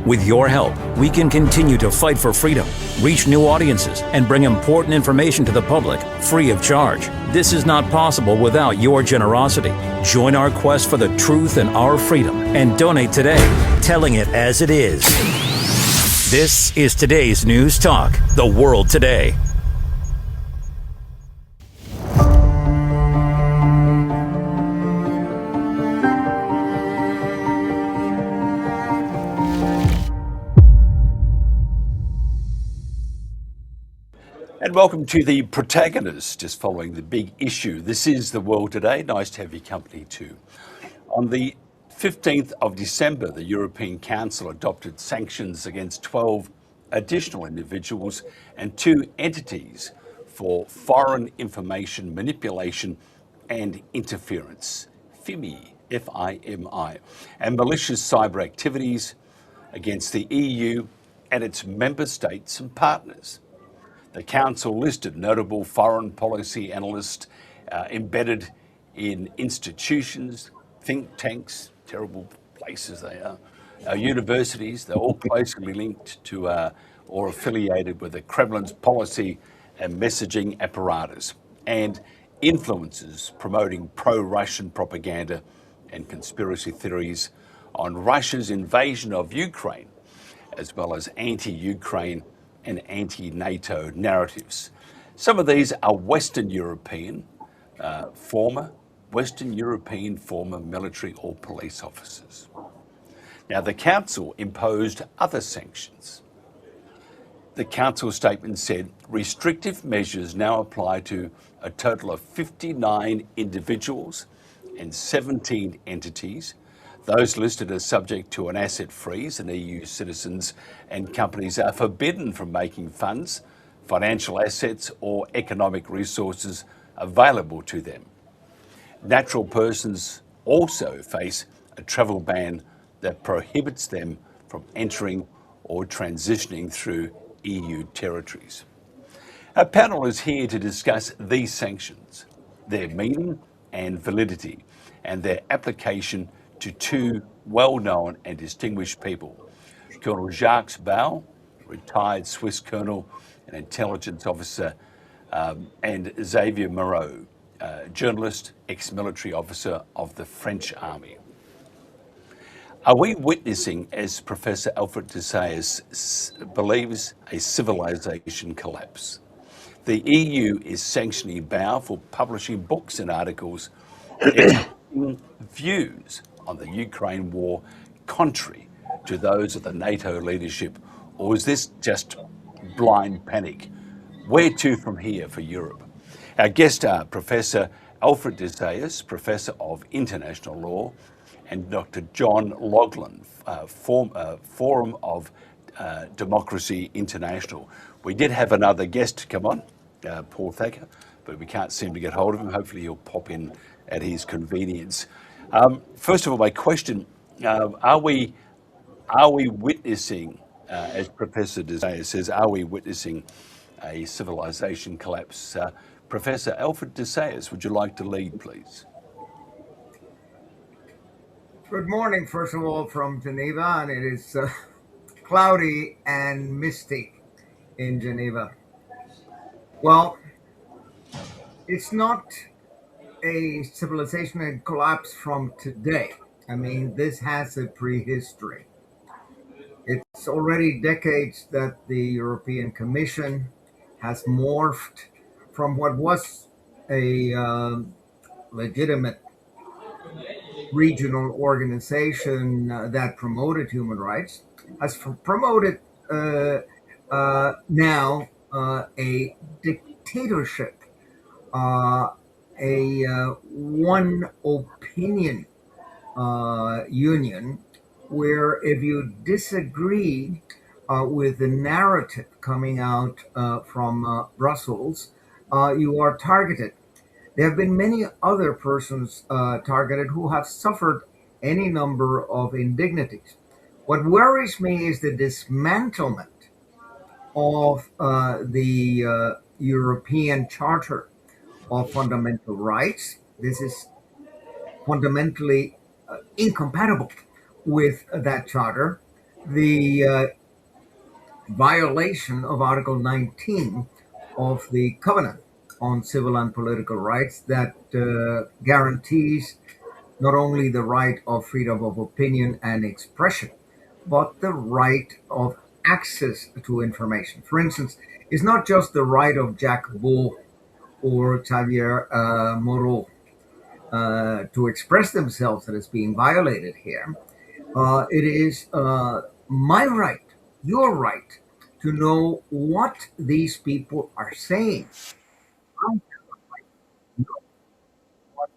With your help, we can continue to fight for freedom, reach new audiences, and bring important information to the public free of charge. This is not possible without your generosity. Join our quest for the truth and our freedom and donate today, telling it as it is. This is today's News Talk, The World Today. And welcome to the Protagonists, just following the big issue. This is The World Today. Nice to have your company too. On the 15th of December, the European Council adopted sanctions against 12 additional individuals and 2 entities for foreign information manipulation and interference, FIMI, F-I-M-I, and malicious cyber activities against the EU and its member states and partners. The Council listed notable foreign policy analysts embedded in institutions, think tanks, terrible places they are, universities. They're all closely linked to or affiliated with the Kremlin's policy and messaging apparatus, and influencers promoting pro-Russian propaganda and conspiracy theories on Russia's invasion of Ukraine, as well as anti-Ukraine and anti-NATO narratives. Some of these are former Western European former military or police officers. Now, the Council imposed other sanctions. The Council statement said restrictive measures now apply to a total of 59 individuals and 17 entities. Those listed as subject to an asset freeze, and EU citizens and companies are forbidden from making funds, financial assets, or economic resources available to them. Natural persons also face a travel ban that prohibits them from entering or transitioning through EU territories. Our panel is here to discuss these sanctions, their meaning and validity, and their application to 2 well-known and distinguished people, Col Jacques Baud, retired Swiss colonel and intelligence officer, and Xavier Moreau, journalist, ex-military officer of the French army. Are we witnessing, as Professor Alfred de Sayers believes, a civilization collapse? The EU is sanctioning Baud for publishing books and articles expressing views on the Ukraine war contrary to those of the NATO leadership, or is this just blind panic? Where to from here for Europe? Our guests are Professor Alfred de Sayers, Professor of International Law, and Dr. John Loughlin, Forum of Democracy International. We did have another guest come on, Paul Thacker, but we can't seem to get hold of him. Hopefully he'll pop in at his convenience. First of all, my question, are we witnessing, as Professor de Sayers says, are we witnessing a civilization collapse? Professor Alfred de Sayers, would you like to lead, please? Good morning, first of all, from Geneva, and it is cloudy and misty in Geneva. Well, it's not a civilization collapse from today. I mean, this has a prehistory. It's already decades that the European Commission has morphed from what was a legitimate regional organization that promoted human rights, has promoted now a dictatorship, a one opinion union, where if you disagree with the narrative coming out from Brussels, you are targeted. There have been many other persons targeted who have suffered any number of indignities. What worries me is the dismantlement of the European Charter of Fundamental Rights. This is fundamentally incompatible with that charter. the violation of Article 19 of the Covenant on Civil and Political Rights that guarantees not only the right of freedom of opinion and expression, but the right of access to information. For instance, it's not just the right of Jacques Baud or Xavier Moreau to express themselves that is being violated here. It is my right, your right, to know what these people are saying. I know what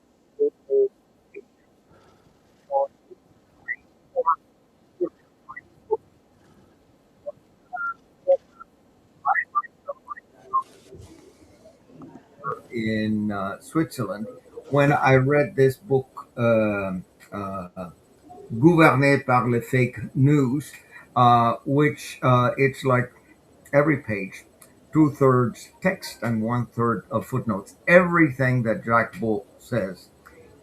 people in Switzerland when I read this book, Gouverné par les fake news, which it's like every page, two-thirds text and one-third of footnotes. Everything that Jacques Baud says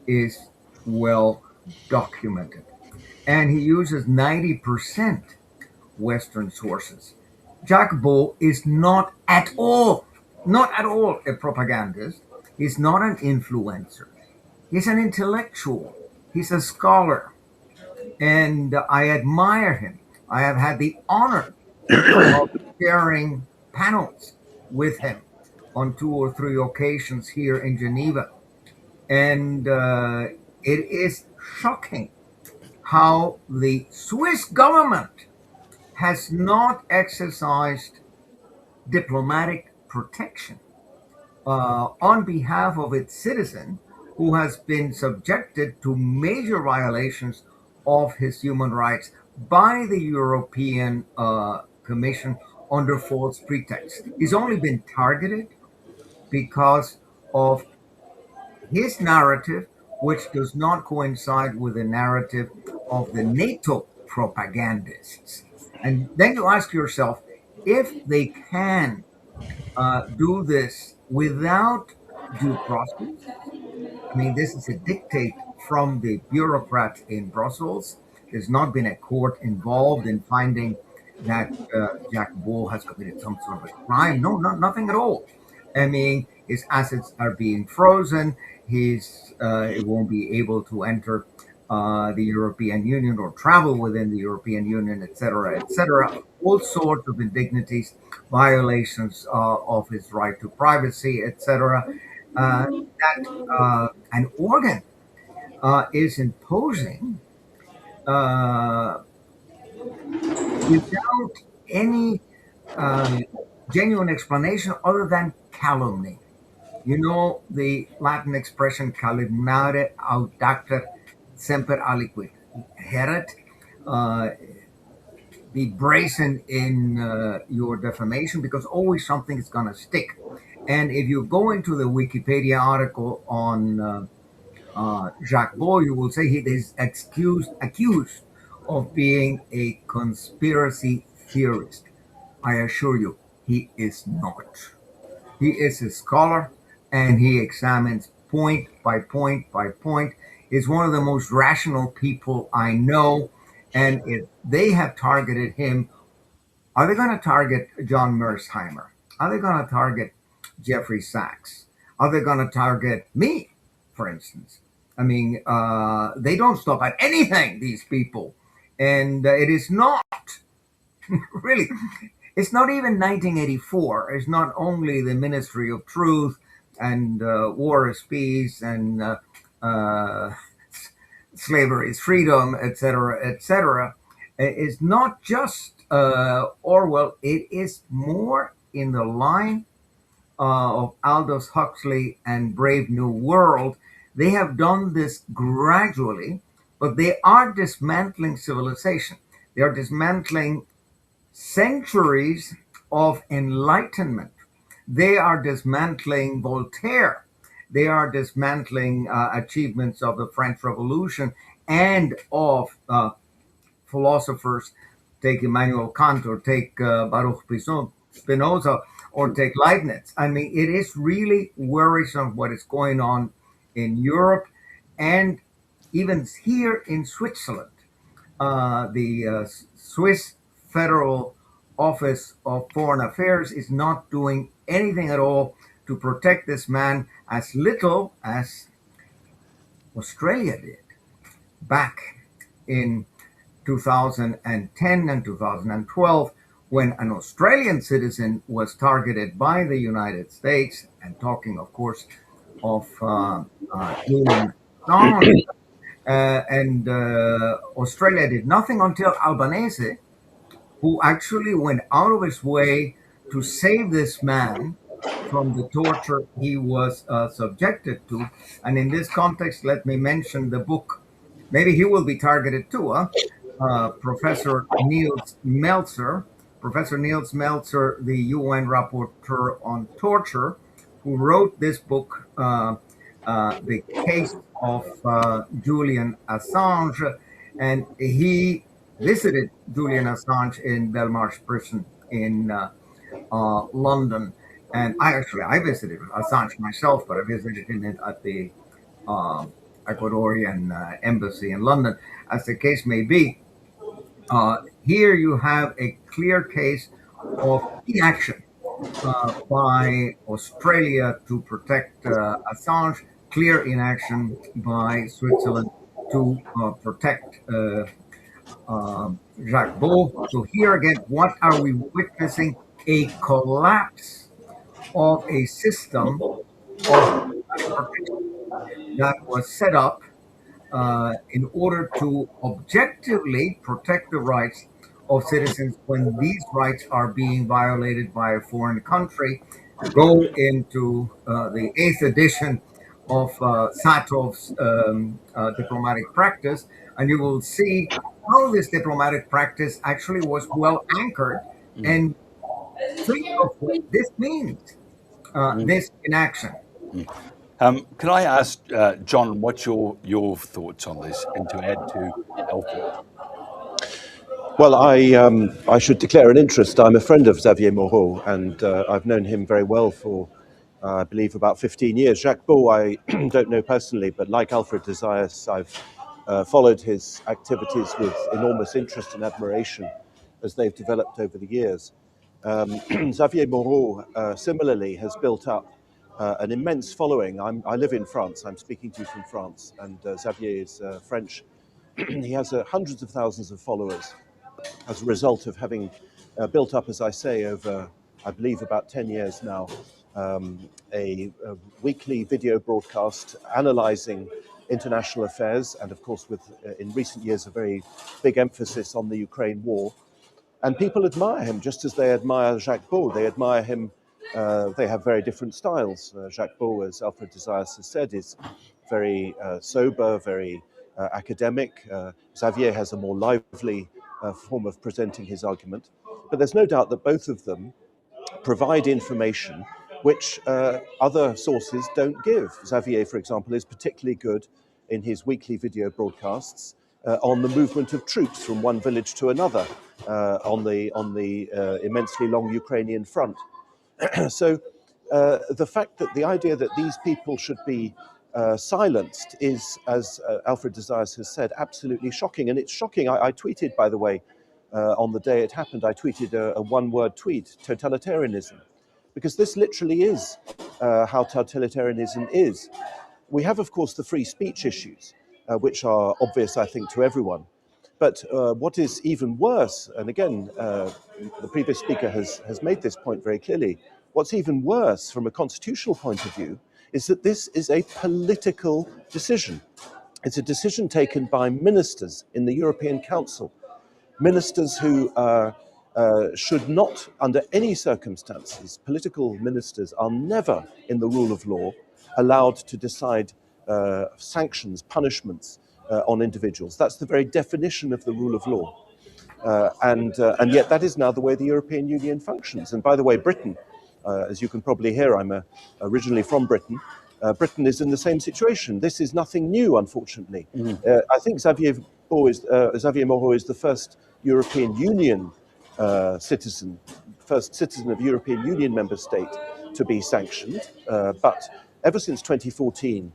is well documented. And he uses 90% Western sources. Jacques Baud is not at all a propagandist. He's not an influencer. He's an intellectual. He's a scholar. And I admire him. I have had the honor of sharing panels with him on two or three occasions here in Geneva. And it is shocking how the Swiss government has not exercised diplomatic protection on behalf of its citizen who has been subjected to major violations of his human rights by the European Commission under false pretext. He's only been targeted because of his narrative, which does not coincide with the narrative of the NATO propagandists. And then you ask yourself if they can do this without due process. I mean, this is a dictate from the bureaucrats in Brussels. There's not been a court involved in finding that Jacques Baud has committed some sort of a crime. No, nothing at all. I mean, his assets are being frozen. He won't be able to enter the European Union or travel within the European Union, etc., etc. All sorts of indignities, violations of his right to privacy, etc. That an organ is imposing uh, without any uh, genuine explanation other than calumny. You know the Latin expression calumniare audactor semper aliquid. Herit, uh, be brazen in your defamation because always something is going to stick. And if you go into the Wikipedia article on Jacques Baud, you will say he is accused of being a conspiracy theorist. I assure you, he is not. He is a scholar and he examines point by point by point. He's one of the most rational people I know. And if they have targeted him, are they going to target John Mersheimer? Are they going to target Jeffrey Sachs? Are they going to target me, for instance? I mean, they don't stop at anything, these people. And it is not really, it's not even 1984. It's not only the Ministry of Truth and War is Peace and uh, slavery is freedom, etc., etc. It's not just Orwell. It is more in the line of Aldous Huxley and Brave New World. They have done this gradually, but they are dismantling civilization. They are dismantling centuries of enlightenment. They are dismantling Voltaire. They are dismantling achievements of the French Revolution and of philosophers. Take Immanuel Kant or take Baruch Spinoza or take Leibniz. I mean, it is really worrisome what is going on in Europe and even here in Switzerland. the Swiss Federal Office of Foreign Affairs is not doing anything at all to protect this man, as little as Australia did back in 2010 and 2012, when an Australian citizen was targeted by the United States, and talking, of course, of Julian Assange. And Australia did nothing until Albanese, who actually went out of his way to save this man from the torture he was subjected to. And in this context, let me mention the book. Maybe he will be targeted too, huh? Professor Niels Melzer. Professor Niels Melzer, the UN rapporteur on torture, who wrote this book, The Case of Julian Assange. And he visited Julian Assange in Belmarsh prison in London. And I visited Assange myself, but I visited him at the Ecuadorian embassy in London, as the case may be. Here you have a clear case of inaction by Australia to protect Assange, clear inaction by Switzerland to protect Jacques Baud. So here again, what are we witnessing? A collapse of a system of protection that was set up in order to objectively protect the rights of citizens when these rights are being violated by a foreign country. Go into the 8th edition of Satov's diplomatic practice, and you will see how this diplomatic practice actually was well anchored. And think of what this means, this inaction. Can I ask John, what's your thoughts on this, and to add to Alfred? Well, I should declare an interest. I'm a friend of Xavier Moreau, and I've known him very well for, I believe, about 15 years. Jacques Baud, I don't know personally, but like Alfred de Zayas, I've followed his activities with enormous interest and admiration as they've developed over the years. Xavier Moreau, similarly, has built up an immense following. I live in France. I'm speaking to you from France, and Xavier is French. He has hundreds of thousands of followers as a result of having built up, as I say, over, I believe, about 10 years now, a weekly video broadcast analysing international affairs, and of course with, in recent years, a very big emphasis on the Ukraine war. And people admire him just as they admire Jacques Baud. They admire him. They have very different styles. Jacques Baud, as Alfred de Zayas has said, is very sober, very academic. Xavier has a more lively form of presenting his argument. But there's no doubt that both of them provide information which other sources don't give. Xavier, for example, is particularly good in his weekly video broadcasts on the movement of troops from one village to another on the immensely long Ukrainian front. So the fact that the idea that these people should be silenced is, as Alfred de Zayas has said, absolutely shocking. And it's shocking. I tweeted, by the way, on the day it happened, I tweeted a one-word tweet, totalitarianism, because this literally is how totalitarianism is. We have, of course, the free speech issues, which are obvious, I think, to everyone. But what is even worse, and again, the previous speaker has made this point very clearly, what's even worse from a constitutional point of view is that this is a political decision. It's a decision taken by ministers in the European Council, ministers who should not, under any circumstances, political ministers are never, in the rule of law, allowed to decide sanctions, punishments on individuals. That's the very definition of the rule of law. And yet that is now the way the European Union functions. And by the way, Britain, as you can probably hear, I'm originally from Britain. Britain is in the same situation. This is nothing new, unfortunately. I think Xavier Moreau is the first European Union citizen, first citizen of European Union member state to be sanctioned. But ever since 2014,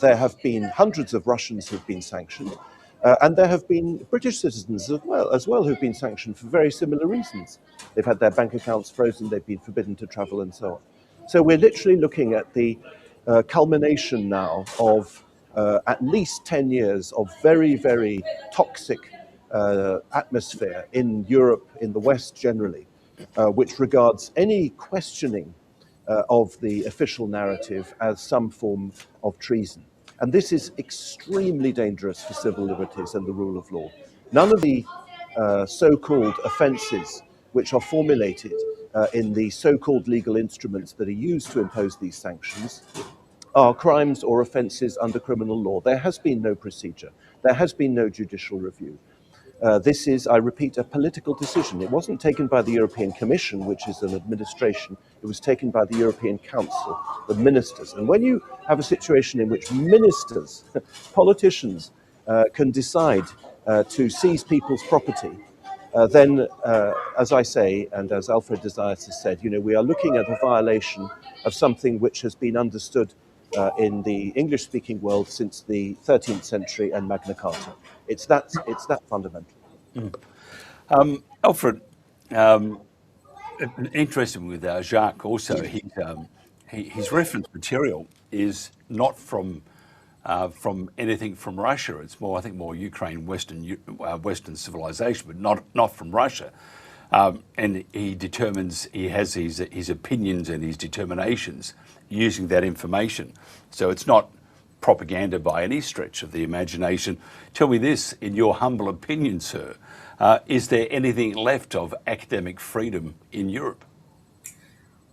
there have been hundreds of Russians who've been sanctioned. And there have been British citizens as well who've been sanctioned for very similar reasons. They've had their bank accounts frozen, they've been forbidden to travel, and so on. So we're literally looking at the culmination now of at least 10 years of very, very toxic atmosphere in Europe, in the West generally, which regards any questioning of the official narrative as some form of treason. And this is extremely dangerous for civil liberties and the rule of law. None of the so-called offences which are formulated in the so-called legal instruments that are used to impose these sanctions are crimes or offences under criminal law. There has been no procedure. There has been no judicial review. This is, I repeat, a political decision. It wasn't taken by the European Commission, which is an administration. It was taken by the European Council, the ministers. And when you have a situation in which ministers, politicians, can decide to seize people's property, then, as I say, and as Alfred Desires has said, we are looking at a violation of something which has been understood in the English-speaking world since the 13th century and Magna Carta. It's that fundamental. Alfred, interesting with Jacques also, his reference material is not from anything from Russia. It's more, I think, more Ukraine, Western civilization, but not from Russia. And he has his opinions and his determinations using that information. So it's not propaganda by any stretch of the imagination. Tell me this, in your humble opinion, sir, is there anything left of academic freedom in Europe?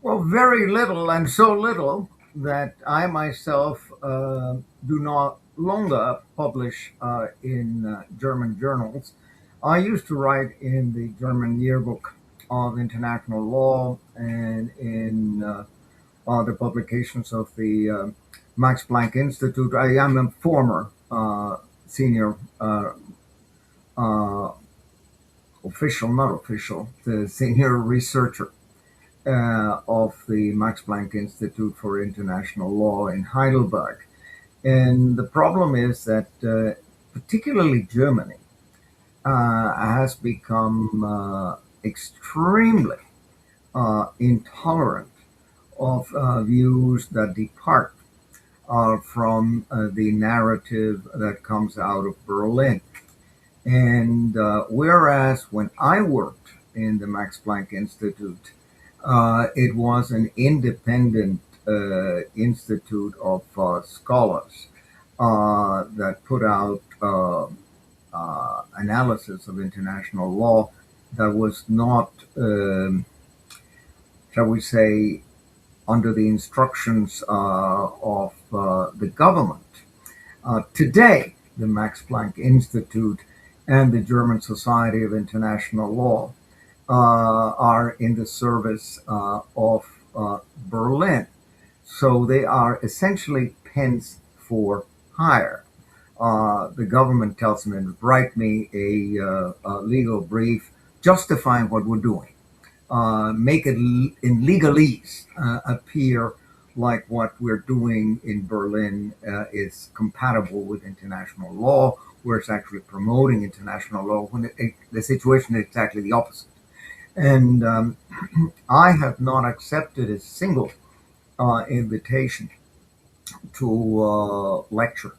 Well, very little, and so little that I myself do not longer publish in German journals. I used to write in the German Yearbook of International Law and in the publications of the Max Planck Institute. I am a former senior the senior researcher of the Max Planck Institute for International Law in Heidelberg. And the problem is that particularly Germany has become extremely intolerant of views that depart from the narrative that comes out of Berlin. And whereas when I worked in the Max Planck Institute, it was an independent institute of scholars that put out analysis of international law that was not, shall we say, under the instructions of the government. Today, the Max Planck Institute and the German Society of International Law are in the service of Berlin. So they are essentially pens for hire. The government tells them, write me a legal brief justifying what we're doing. Make it in legalese appear like what we're doing in Berlin is compatible with international law, where it's actually promoting international law, when the situation is exactly the opposite. And I have not accepted a single invitation to lecture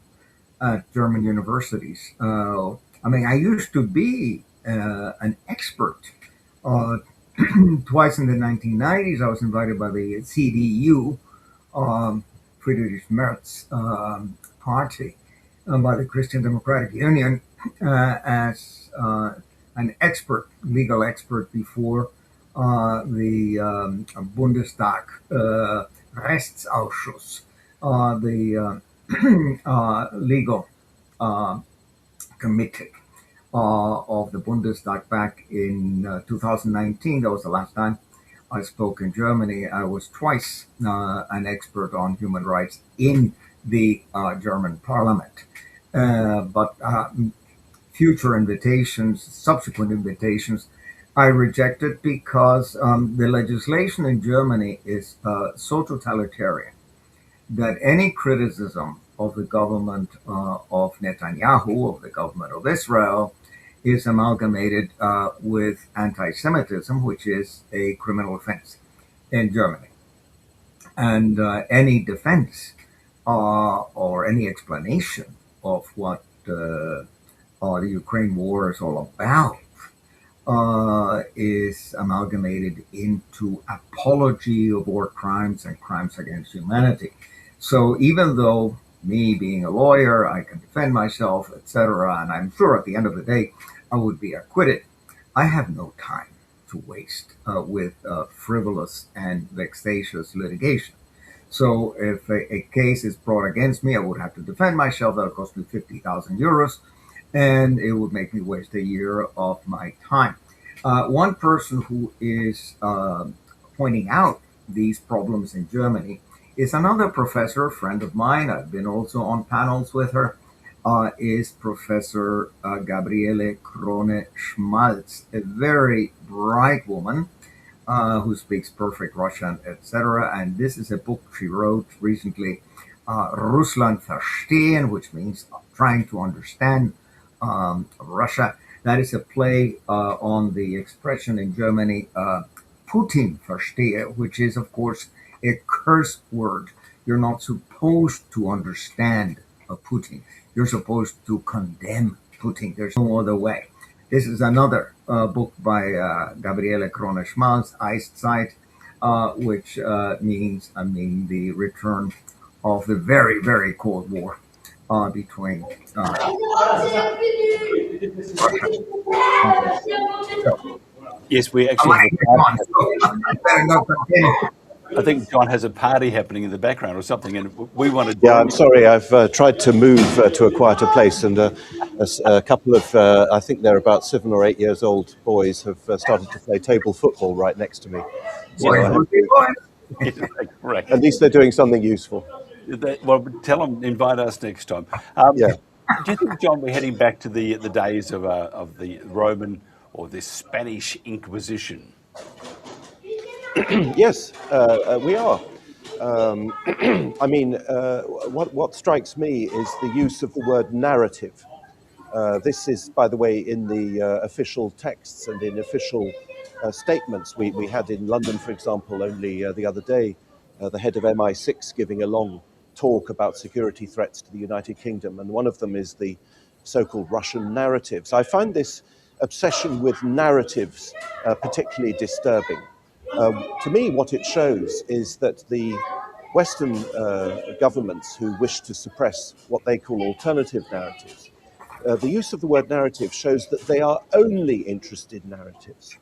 at German universities. I used to be an expert. Twice in the 1990s, I was invited by the CDU, Friedrich Merz party, by the Christian Democratic Union, as an expert, legal expert before the Bundestag Rechtsausschuss, the legal committee of the Bundestag back in 2019. That was the last time I spoke in Germany. I was twice an expert on human rights in the German parliament. But future invitations, subsequent invitations, I rejected because the legislation in Germany is so totalitarian that any criticism of the government of Netanyahu, of the government of Israel, is amalgamated with anti-Semitism, which is a criminal offense in Germany. And any defense or any explanation of what the Ukraine war is all about is amalgamated into apology of war crimes and crimes against humanity. So even though me being a lawyer, I can defend myself, etc., and I'm sure at the end of the day I would be acquitted, I have no time to waste with frivolous and vexatious litigation. So if a case is brought against me, I would have to defend myself. That'll cost me 50,000 euros, and it would make me waste a year of my time. One person who is pointing out these problems in Germany is another professor, a friend of mine. I've been also on panels with her. Is Professor Gabriele Krone-Schmalz, a very bright woman who speaks perfect Russian, etc. And this is a book she wrote recently, Russland verstehen, which means trying to understand Russia. That is a play on the expression in Germany, Putin verstehe, which is, of course, a curse word. You're not supposed to understand Putin. You're supposed to condemn Putin. There's no other way. This is another book by Gabriele Krone-Schmalz, Eiszeit, which means, the return of the very, very Cold War between Russia. Yes, we actually have a party. I think John has a party happening in the background or something, and we want to. Yeah, I'm sorry. I've tried to move to a quieter place, and a couple of, I think they're about 7 or 8 years old boys have started to play table football right next to me. So Correct. At least they're doing something useful. Well, tell them, invite us next time. Yeah. Do you think, John, we're heading back to the days of the Roman or the Spanish Inquisition? Yes, we are. I mean, what strikes me is the use of the word narrative. This is, by the way, in the official texts and in official statements. We had in London, for example, only the other day, the head of MI6 giving a long talk about security threats to the United Kingdom, and one of them is the so-called Russian narratives. I find this obsession with narratives particularly disturbing. To me, what it shows is that the Western governments who wish to suppress what they call alternative narratives, the use of the word narrative shows that they are only interested in narratives.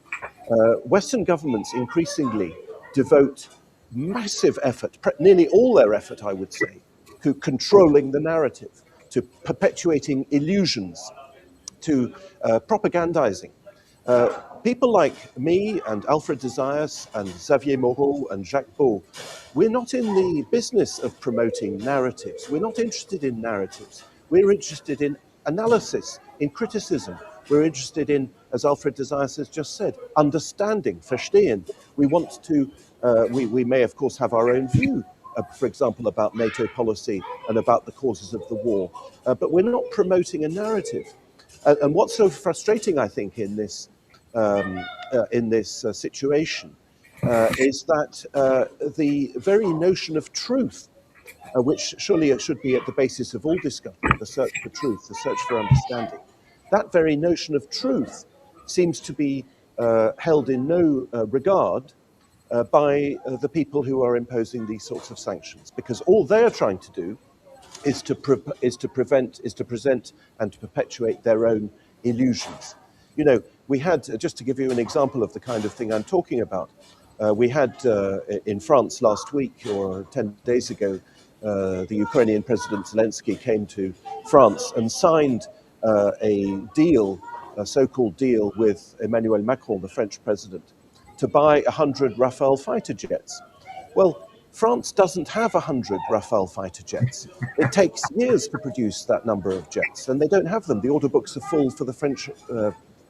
Western governments increasingly devote massive effort, nearly all their effort, I would say, to controlling the narrative, to perpetuating illusions, to propagandizing. People like me and Alfred de Zayas and Xavier Moreau and Jacques Baud, we're not in the business of promoting narratives. We're not interested in narratives. We're interested in analysis, in criticism. We're interested in, as Alfred de Zayas has just said, understanding, verstehen. We want to, we may of course have our own view, for example, about NATO policy and about the causes of the war, but we're not promoting a narrative. And what's so frustrating, I think, in this situation is that the very notion of truth, which surely it should be at the basis of all discussion, the search for truth, the search for understanding, that very notion of truth seems to be held in no regard by the people who are imposing these sorts of sanctions, because all they're trying to do is to present and to perpetuate their own illusions. You know, we had, just to give you an example of the kind of thing I'm talking about, we had in France last week or 10 days ago, the Ukrainian President Zelensky came to France and signed a deal, a so-called deal with Emmanuel Macron, the French president, to buy 100 Rafale fighter jets. Well, France doesn't have 100 Rafale fighter jets. It takes years to produce that number of jets, and they don't have them. The order books are full for the French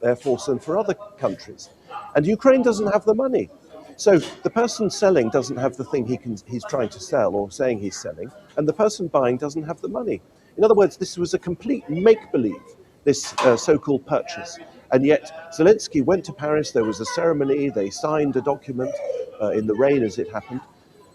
Air Force and for other countries. And Ukraine doesn't have the money. So the person selling doesn't have the thing he's trying to sell or saying he's selling, and the person buying doesn't have the money. In other words, this was a complete make-believe, this so-called purchase. And yet Zelensky went to Paris, there was a ceremony, they signed a document in the rain as it happened,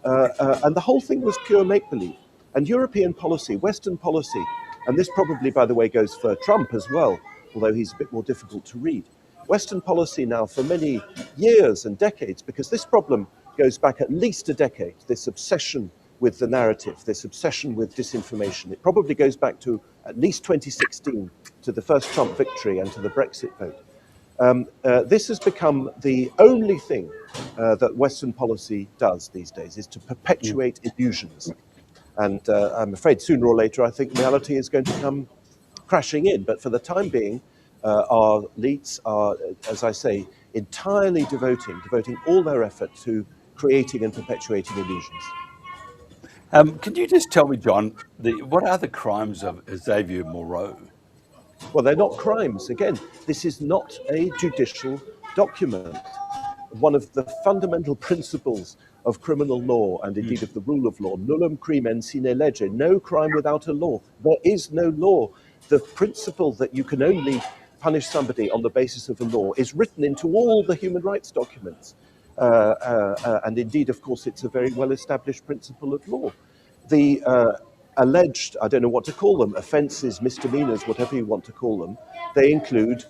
and the whole thing was pure make-believe. And European policy, Western policy, and this probably, by the way, goes for Trump as well, although he's a bit more difficult to read. Western policy now for many years and decades, because this problem goes back at least a decade, this obsession with the narrative, this obsession with disinformation. It probably goes back to at least 2016, to the first Trump victory and to the Brexit vote. This has become the only thing that Western policy does these days, is to perpetuate illusions. And I'm afraid sooner or later, I think reality is going to come crashing in. But for the time being, our elites are, as I say, entirely devoting all their effort to creating and perpetuating illusions. Can you just tell me, John, what are the crimes of Xavier Moreau? Well, they're not crimes. Again, this is not a judicial document. One of the fundamental principles of criminal law, and indeed of the rule of law, nullum crimen sine lege, no crime without a law. There is no law. The principle that you can only punish somebody on the basis of a law is written into all the human rights documents. And indeed, of course, it's a very well-established principle of law. The alleged, I don't know what to call them, offences, misdemeanors, whatever you want to call them, they include,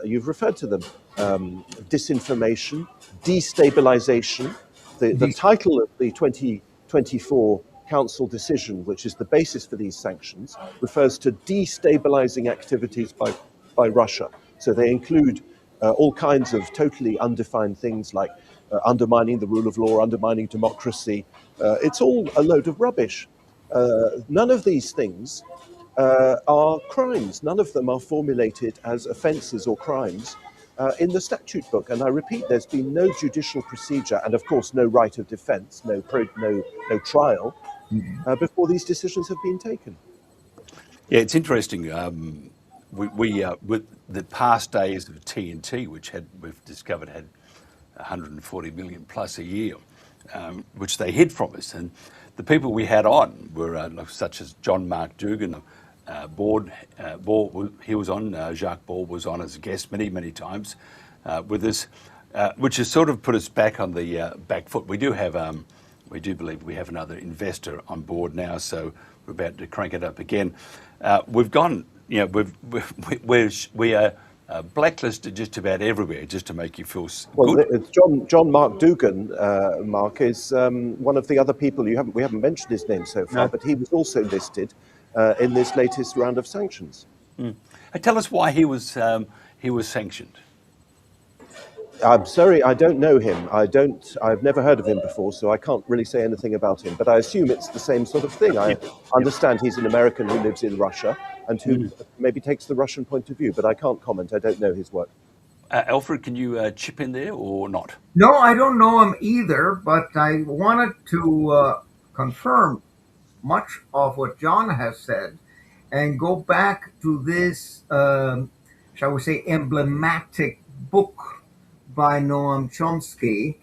you've referred to them, disinformation, destabilization. The title of the 2024 Council decision, which is the basis for these sanctions, refers to destabilizing activities by Russia. So they include all kinds of totally undefined things like undermining the rule of law, undermining democracy. It's all a load of rubbish. None of these things are crimes. None of them are formulated as offences or crimes in the statute book. And I repeat, there's been no judicial procedure and, of course, no right of defence, no trial before these decisions have been taken. Yeah, it's interesting. We with the past days of TNT, which we've discovered had 140 million plus a year, which they hid from us, and the people we had on were such as John Mark Dugan, Baud, he was on. Jacques Baud was on as a guest many times with us, which has sort of put us back on the back foot. We do believe we have another investor on board now, so we're about to crank it up again. We've gone, we are blacklisted just about everywhere, just to make you feel good. It's John Mark Dugan, Mark, is one of the other people we haven't mentioned his name so far, but he was also listed in this latest round of sanctions. Tell us why he was sanctioned. I'm sorry, I don't know him. I've never heard of him before, so I can't really say anything about him. But I assume it's the same sort of thing. I understand he's an American who lives in Russia and who maybe takes the Russian point of view, but I can't comment. I don't know his work. Alfred, can you chip in there or not? No, I don't know him either, but I wanted to confirm much of what John has said and go back to this, shall we say, emblematic book by Noam Chomsky,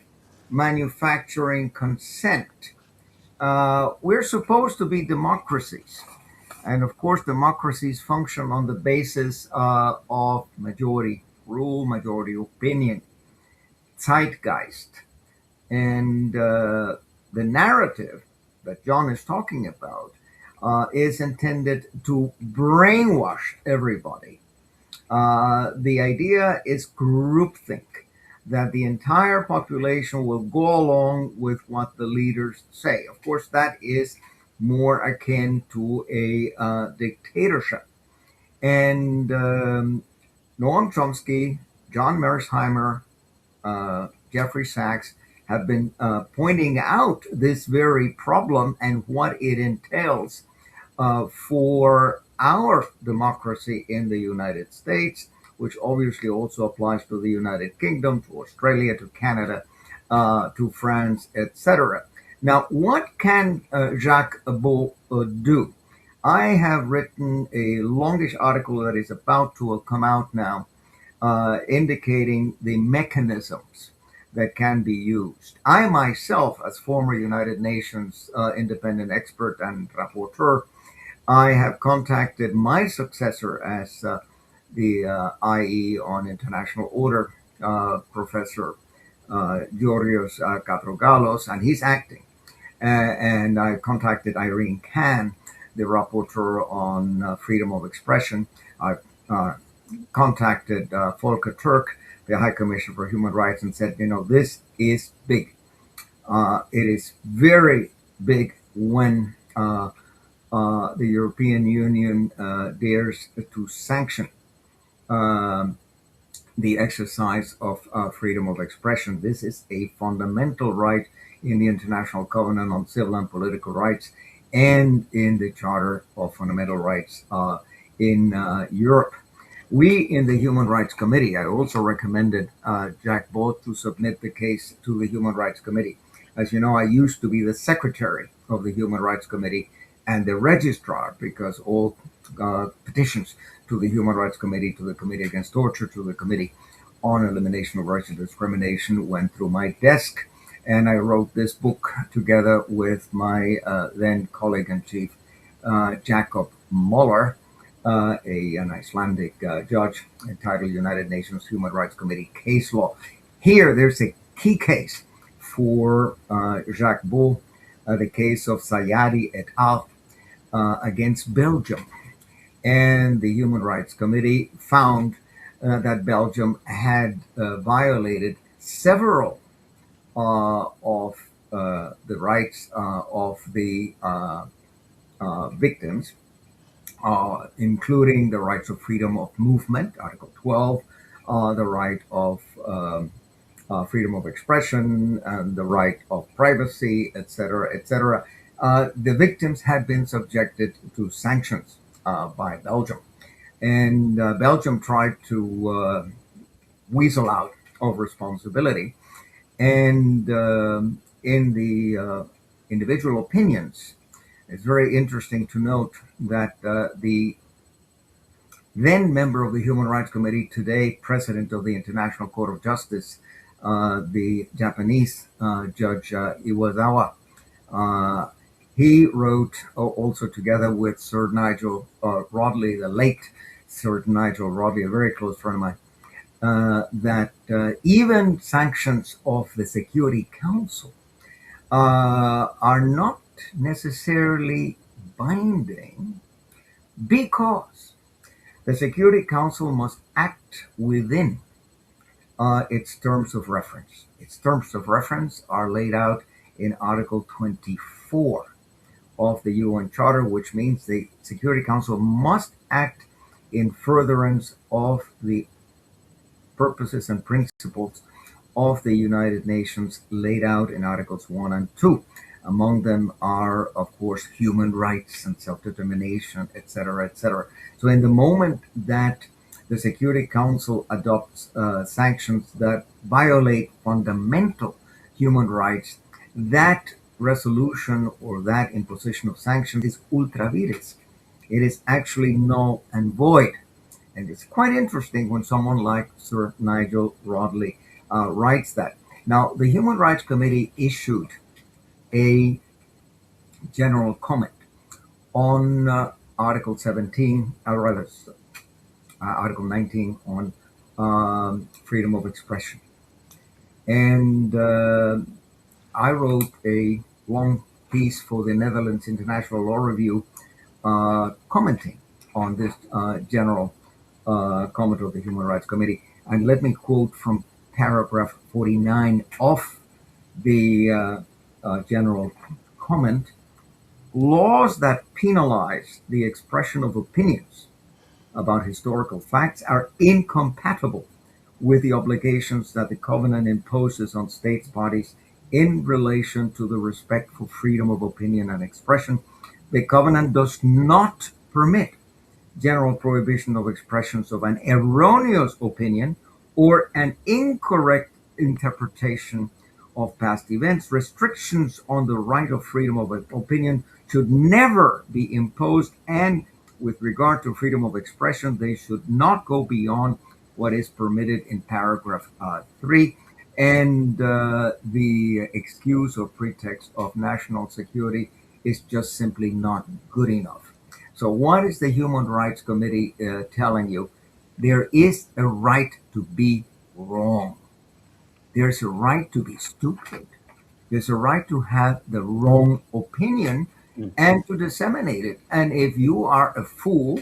Manufacturing Consent. We're supposed to be democracies. And of course, democracies function on the basis of majority rule, majority opinion, zeitgeist. And the narrative that John is talking about is intended to brainwash everybody. The idea is groupthink, that the entire population will go along with what the leaders say. Of course, that is more akin to a dictatorship. And Noam Chomsky, John Mersheimer, Jeffrey Sachs have been pointing out this very problem and what it entails for our democracy in the United States, which obviously also applies to the United Kingdom, to Australia, to Canada, to France, etc. Now, what can Jacques Baud do? I have written a longish article that is about to come out now, indicating the mechanisms that can be used. I myself, as former United Nations independent expert and rapporteur, I have contacted my successor as the IE on international order, Professor Georgios Katrogalos, and he's acting. And I contacted Irene Khan, the rapporteur on freedom of expression. I contacted Volker Turk, the High Commissioner for Human Rights, and said, this is big. It is very big when the European Union dares to sanction um, the exercise of freedom of expression. This is a fundamental right in the International Covenant on Civil and Political Rights and in the Charter of Fundamental Rights in Europe. We in the Human Rights Committee, I also recommended Jacques Baud to submit the case to the Human Rights Committee. As you know, I used to be the secretary of the Human Rights Committee and the registrar, because all petitions to the Human Rights Committee, to the Committee Against Torture, to the Committee on Elimination of Racial Discrimination went through my desk. And I wrote this book together with my then colleague in chief, Jacob Moller, an Icelandic judge, entitled United Nations Human Rights Committee Case Law. Here, there's a key case for Jacques Baud, the case of Sayadi et al. Against Belgium. And the Human Rights Committee found that Belgium had violated several of the rights of the victims, including the rights of freedom of movement, Article 12, the right of freedom of expression, and the right of privacy, etc., etc. The victims had been subjected to sanctions by Belgium. And Belgium tried to weasel out of responsibility. And in the individual opinions, it's very interesting to note that the then member of the Human Rights Committee, today president of the International Court of Justice, the Japanese Judge Iwasawa, he wrote, also together with Sir Nigel Rodley, the late Sir Nigel Rodley, a very close friend of mine, that even sanctions of the Security Council are not necessarily binding, because the Security Council must act within its terms of reference. Its terms of reference are laid out in Article 24 of the UN Charter, which means the Security Council must act in furtherance of the purposes and principles of the United Nations laid out in Articles 1 and 2. Among them are, of course, human rights and self-determination, etc., etc. So in the moment that the Security Council adopts sanctions that violate fundamental human rights, that resolution or that imposition of sanctions is ultra vires. It is actually null and void. And it's quite interesting when someone like Sir Nigel Rodley writes that. Now, the Human Rights Committee issued a general comment on Article 17, Article 19 on freedom of expression. And I wrote a long piece for the Netherlands International Law Review commenting on this general comment of the Human Rights Committee. And let me quote from paragraph 49 of the general comment. Laws that penalize the expression of opinions about historical facts are incompatible with the obligations that the Covenant imposes on states bodies in relation to the respect for freedom of opinion and expression. The Covenant does not permit general prohibition of expressions of an erroneous opinion or an incorrect interpretation of past events. Restrictions on the right of freedom of opinion should never be imposed, and with regard to freedom of expression, they should not go beyond what is permitted in paragraph 3. And the excuse or pretext of national security is just simply not good enough. So, what is the Human Rights Committee telling you? There is a right to be wrong. There's a right to be stupid. There's a right to have the wrong opinion and to disseminate it. And if you are a fool,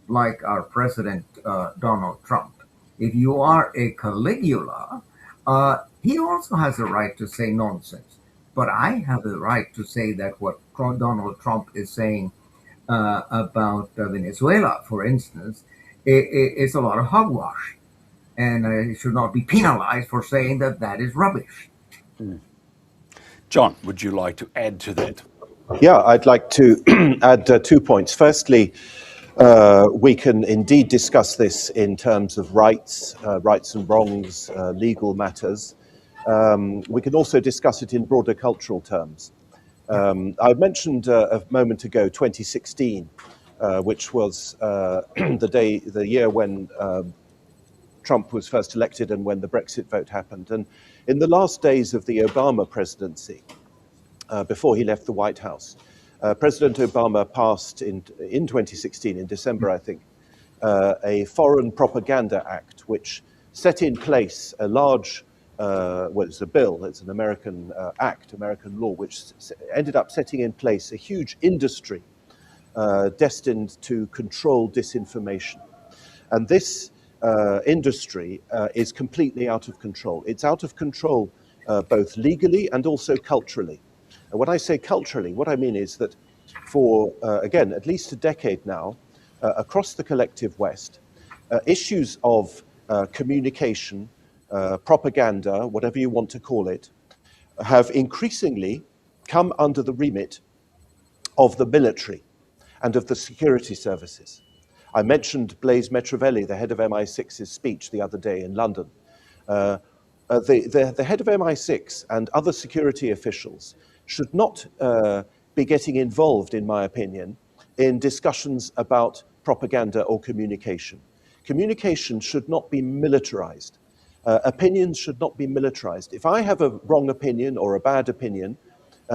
like our President Donald Trump, if you are a Caligula, he also has a right to say nonsense. But I have the right to say that what Donald Trump is saying about Venezuela, for instance, is a lot of hogwash. And he should not be penalized for saying that that is rubbish. John, would you like to add to that? Yeah, I'd like to add 2 points. Firstly, we can indeed discuss this in terms of rights, rights and wrongs, legal matters. We can also discuss it in broader cultural terms. I mentioned a moment ago 2016, which was the year when Trump was first elected and when the Brexit vote happened. And in the last days of the Obama presidency, before he left the White House, President Obama passed in 2016, in December, I think, a Foreign Propaganda Act, which set in place a large, well, it's a bill, it's an American act, American law, which ended up setting in place a huge industry destined to control disinformation. And this industry is completely out of control. It's out of control both legally and also culturally. And when I say culturally, what I mean is that for, again, at least a decade now, across the collective West, issues of communication, propaganda, whatever you want to call it, have increasingly come under the remit of the military and of the security services. I mentioned Blaise Metrovelli, the head of MI6's speech the other day in London. The head of MI6 and other security officials should not be getting involved, in my opinion, in discussions about propaganda or communication. Communication should not be militarized. Opinions should not be militarized. If I have a wrong opinion or a bad opinion,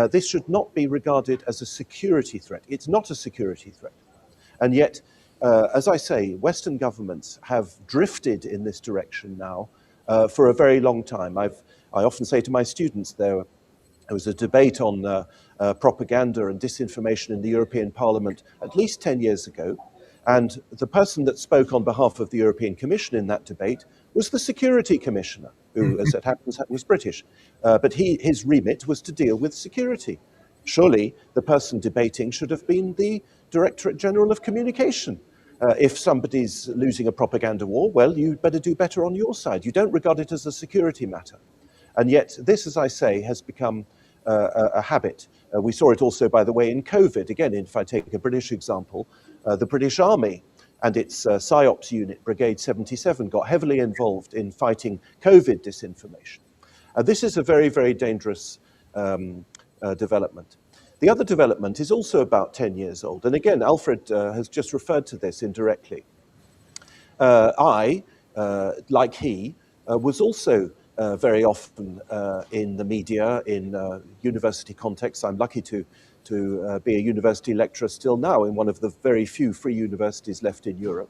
this should not be regarded as a security threat. It's not a security threat. And yet, as I say, Western governments have drifted in this direction now for a very long time. I often say to my students, there was a debate on propaganda and disinformation in the European Parliament at least 10 years ago. And the person that spoke on behalf of the European Commission in that debate was the Security Commissioner, who, as it happens, was British. But his remit was to deal with security. Surely the person debating should have been the Directorate General of Communication. If somebody's losing a propaganda war, well, you better do better on your side. You don't regard it as a security matter. And yet this, as I say, has become a habit. We saw it also, by the way, in COVID. Again, if I take a British example, the British Army and its PSYOPs unit, Brigade 77, got heavily involved in fighting COVID disinformation. This is a very, very dangerous development. The other development is also about 10 years old. And again, Alfred has just referred to this indirectly. I, like he, was also very often in the media, in university contexts. I'm lucky to be a university lecturer still now in one of the very few free universities left in Europe.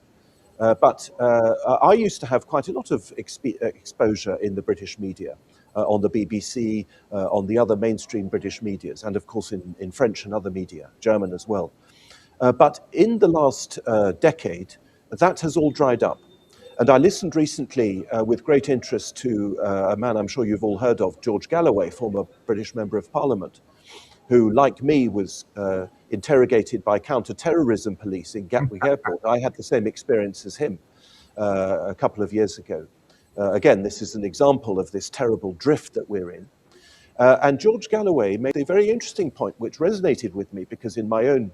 But I used to have quite a lot of exposure in the British media, on the BBC, on the other mainstream British medias, and of course in French and other media, German as well. But in the last decade, that has all dried up. And I listened recently with great interest to a man I'm sure you've all heard of, George Galloway, former British Member of Parliament, who, like me, was interrogated by counter-terrorism police in Gatwick Airport. I had the same experience as him a couple of years ago. Again, this is an example of this terrible drift that we're in. And George Galloway made a very interesting point, which resonated with me, because in my own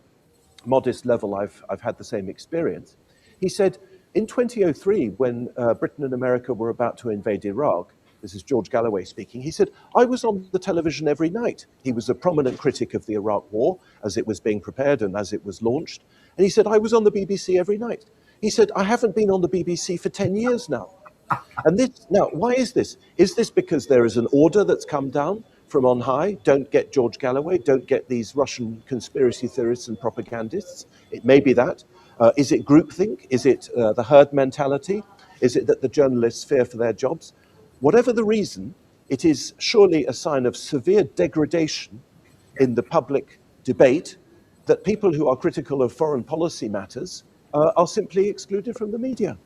modest level, I've had the same experience. He said, in 2003, when Britain and America were about to invade Iraq, this is George Galloway speaking, he said, I was on the television every night. He was a prominent critic of the Iraq War as it was being prepared and as it was launched. And he said, I was on the BBC every night. He said, I haven't been on the BBC for 10 years now. And this, now, why is this? Is this because there is an order that's come down from on high? Don't get George Galloway, don't get these Russian conspiracy theorists and propagandists. It may be that. Is it groupthink? Is it the herd mentality? Is it that the journalists fear for their jobs? Whatever the reason, it is surely a sign of severe degradation in the public debate that people who are critical of foreign policy matters are simply excluded from the media.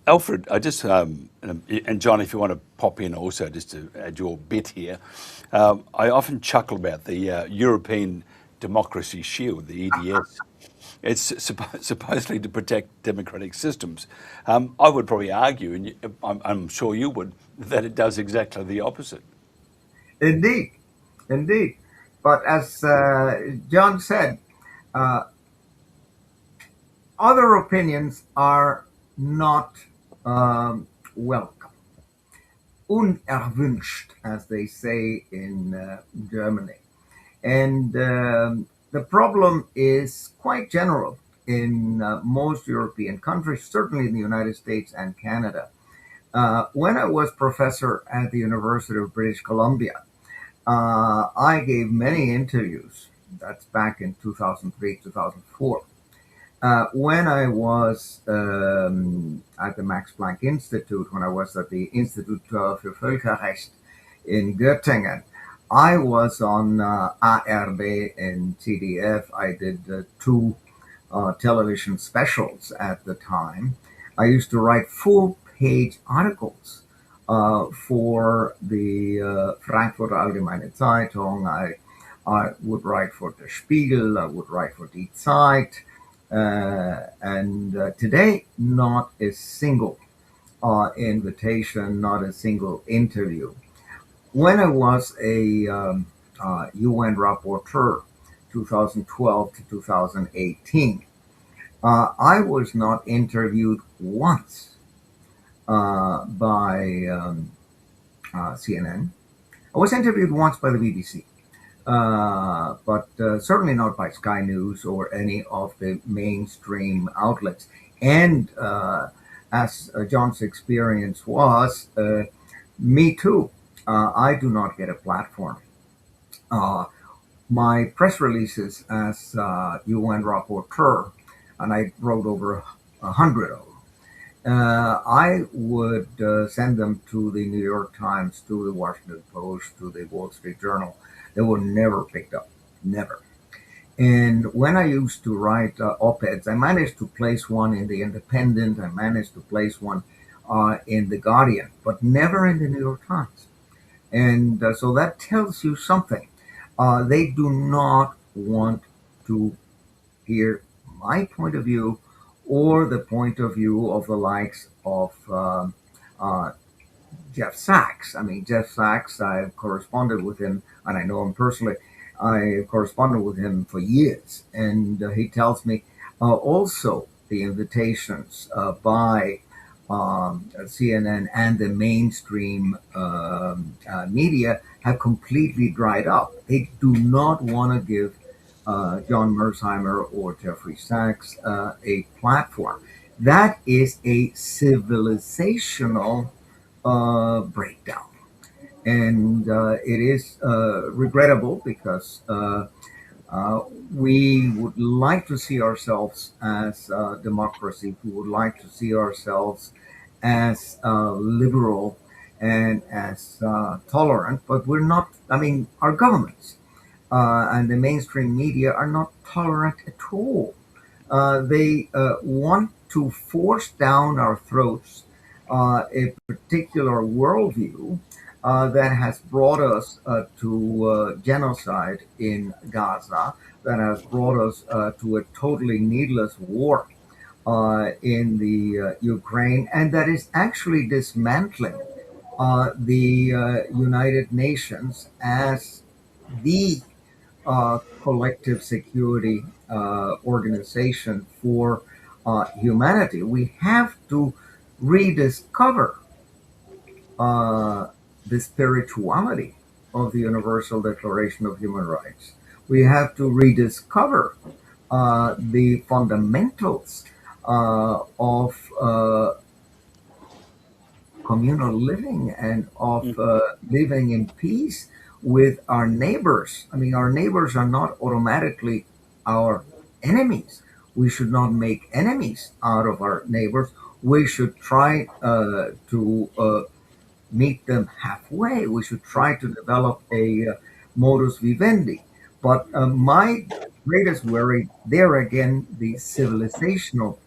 Alfred, I just, and John, if you want to pop in also just to add your bit here, I often chuckle about the European Democracy Shield, the EDS. It's supposedly to protect democratic systems. I would probably argue, and I'm sure you would, that it does exactly the opposite. Indeed, indeed. But as John said, uh, other opinions are not welcome. Unerwünscht, as they say in Germany. And the problem is quite general in most European countries, certainly in the United States and Canada. When I was professor at the University of British Columbia, I gave many interviews. That's back in 2003, 2004. When I was at the Max Planck Institute, when I was at the Institut für Völkerrecht in Göttingen, I was on ARD and CDF. I did two television specials at the time. I used to write full-page articles for the Frankfurter Allgemeine Zeitung. I would write for Der Spiegel. I would write for Die Zeit. And today, not a single invitation, not a single interview. When I was a UN rapporteur, 2012 to 2018, I was not interviewed once by CNN. I was interviewed once by the BBC, but certainly not by Sky News or any of the mainstream outlets. And as John's experience was, me too. I do not get a platform. My press releases as UN rapporteur, and I wrote over 100 of them. I would send them to the New York Times, to the Washington Post, to the Wall Street Journal. They were never picked up, never. And when I used to write op-eds, I managed to place one in the Independent. I managed to place one in the Guardian, but never in the New York Times. And so that tells you something. They do not want to hear my point of view or the point of view of the likes of Jeff Sachs. I mean, Jeff Sachs, I've corresponded with him, and I know him personally. I corresponded with him for years, and he tells me also the invitations by CNN and the mainstream media have completely dried up. They do not want to give John Mersheimer or Jeffrey Sachs a platform. That is a civilizational breakdown. And it is regrettable because we would like to see ourselves as a democracy. We would like to see ourselves as liberal and as tolerant, but we're not. I mean, our governments and the mainstream media are not tolerant at all. They want to force down our throats a particular worldview that has brought us to genocide in Gaza, that has brought us to a totally needless war in the Ukraine, and that is actually dismantling the United Nations as the collective security organization for humanity. We have to rediscover the spirituality of the Universal Declaration of Human Rights. We have to rediscover the fundamentals of communal living and of living in peace with our neighbors. I mean, our neighbors are not automatically our enemies. We should not make enemies out of our neighbors. We should try to meet them halfway. We should try to develop a modus vivendi. But my greatest worry, there again, the civilizational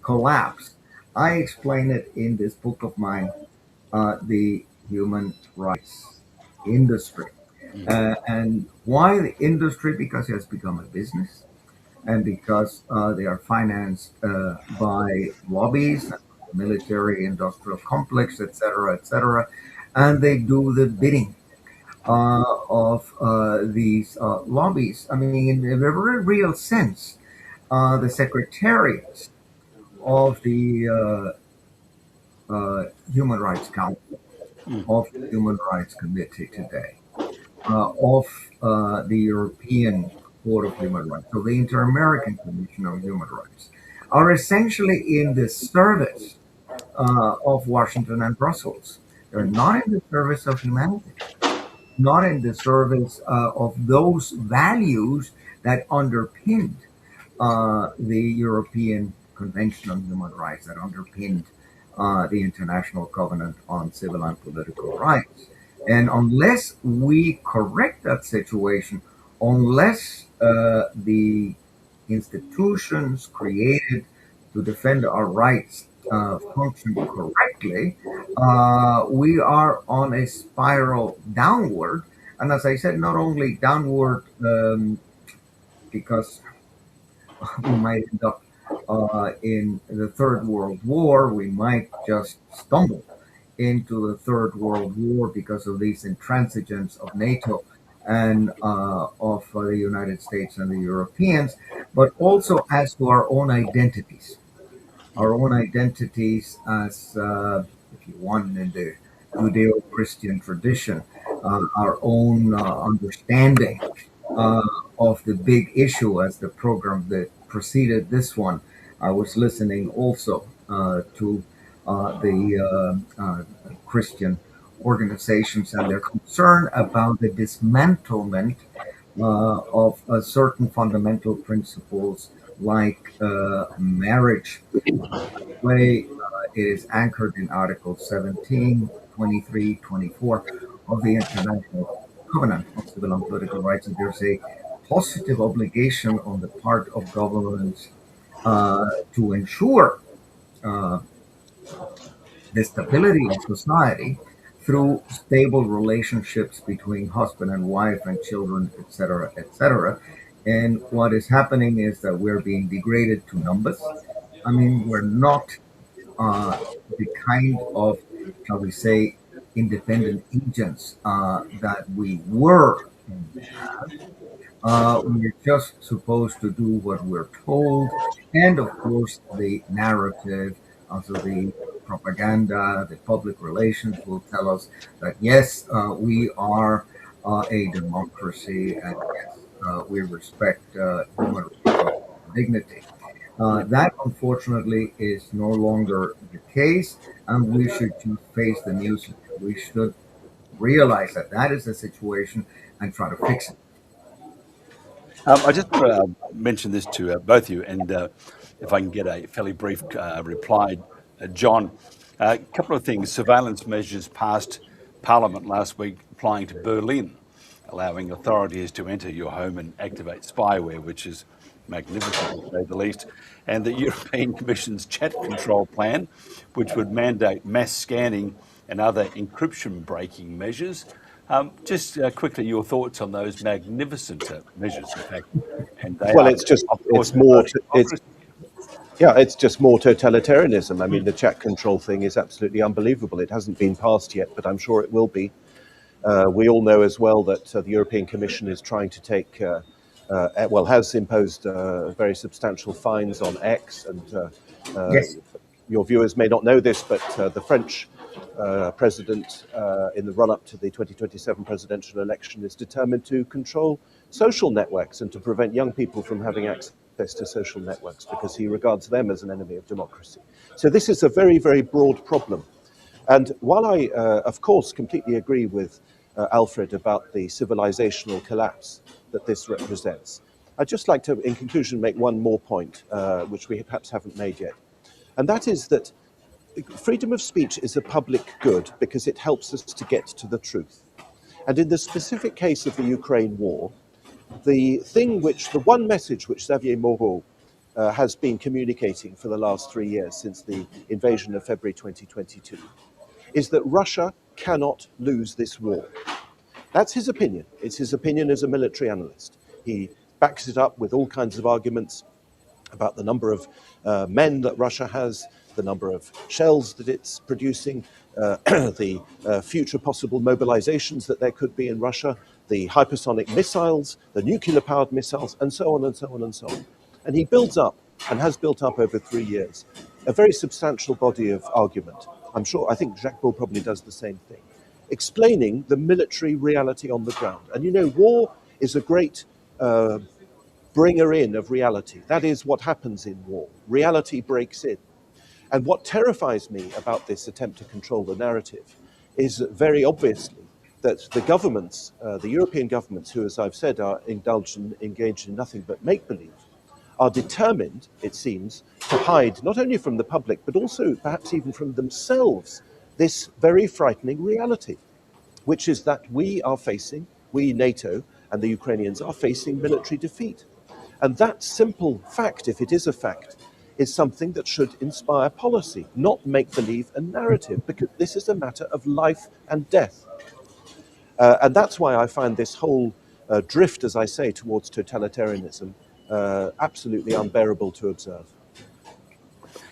collapse. I explain it in this book of mine, The Human Rights Industry. And why the industry? Because it has become a business and because they are financed by lobbies, military industrial complex, etc., and they do the bidding of these lobbies. I mean, in a very real sense, the secretariats of the Human Rights Council, of the Human Rights Committee today, of the European Court of Human Rights, so the Inter-American Commission on Human Rights, are essentially in the service of Washington and Brussels. They're not in the service of humanity, not in the service of those values that underpinned the European Convention on Human Rights, that underpinned the International Covenant on Civil and Political Rights. And unless we correct that situation, unless the institutions created to defend our rights function correctly, we are on a spiral downward. And as I said, not only downward because we might end up in the Third World War, we might just stumble into the Third World War because of these intransigence of NATO and of the United States and the Europeans, but also as to our own identities. Our own identities as, if you want, in the Judeo-Christian tradition, our own understanding of the big issue as the program that preceded this one. I was listening also to the Christian organizations and their concern about the dismantlement of certain fundamental principles like marriage. Way it is anchored in Article 17, 23, 24 of the International Covenant of Civil and Political Rights, and there's a positive obligation on the part of governments to ensure the stability of society through stable relationships between husband and wife and children, etc., etc. And what is happening is that we're being degraded to numbers. I mean, we're not the kind of, shall we say, independent agents that we were in the past. We're just supposed to do what we're told. And of course, the narrative, also the propaganda, the public relations will tell us that yes, we are a democracy and yes, we respect human rights and dignity. That unfortunately is no longer the case, and we should just face the music. We should realize that that is the situation and try to fix it. I just want to mention this to both of you, and if I can get a fairly brief reply, John. A couple of things. Surveillance measures passed Parliament last week applying to Berlin, allowing authorities to enter your home and activate spyware, which is magnificent, to say the least. And the European Commission's chat control plan, which would mandate mass scanning and other encryption breaking measures. Just quickly, your thoughts on those magnificent measures, in fact. And they Well, are, it's just, of course, it's more, it's, democracy. yeah, it's just more totalitarianism. I mean, the chat control thing is absolutely unbelievable. It hasn't been passed yet, but I'm sure it will be. We all know as well that the European Commission is trying to take, well, has imposed very substantial fines on X. And Yes. your viewers may not know this, but the French president in the run-up to the 2027 presidential election is determined to control social networks and to prevent young people from having access to social networks because he regards them as an enemy of democracy. So this is a very, very broad problem. And while I, of course, completely agree with Alfred about the civilizational collapse that this represents, I'd just like to, in conclusion, make one more point, which we perhaps haven't made yet. And that is that freedom of speech is a public good because it helps us to get to the truth. And in the specific case of the Ukraine war, the one message which Xavier Moreau has been communicating for the last 3 years since the invasion of February 2022 is that Russia cannot lose this war. That's his opinion. It's his opinion as a military analyst. He backs it up with all kinds of arguments about the number of men that Russia has, the number of shells that it's producing, the future possible mobilizations that there could be in Russia, the hypersonic missiles, the nuclear-powered missiles, and so on and so on and so on. And he builds up, and has built up over 3 years, a very substantial body of argument. I think Jacques Baud probably does the same thing, explaining the military reality on the ground. And you know, war is a great bringer in of reality. That is what happens in war. Reality breaks in. And what terrifies me about this attempt to control the narrative is very obviously that the governments, the European governments, who, as I've said, are engaged in nothing but make-believe, are determined, it seems, to hide not only from the public, but also perhaps even from themselves, this very frightening reality, which is that we, NATO and the Ukrainians, are facing military defeat. And that simple fact, if it is a fact, is something that should inspire policy, not make-believe and narrative, because this is a matter of life and death. And that's why I find this whole drift, as I say, towards totalitarianism absolutely unbearable to observe.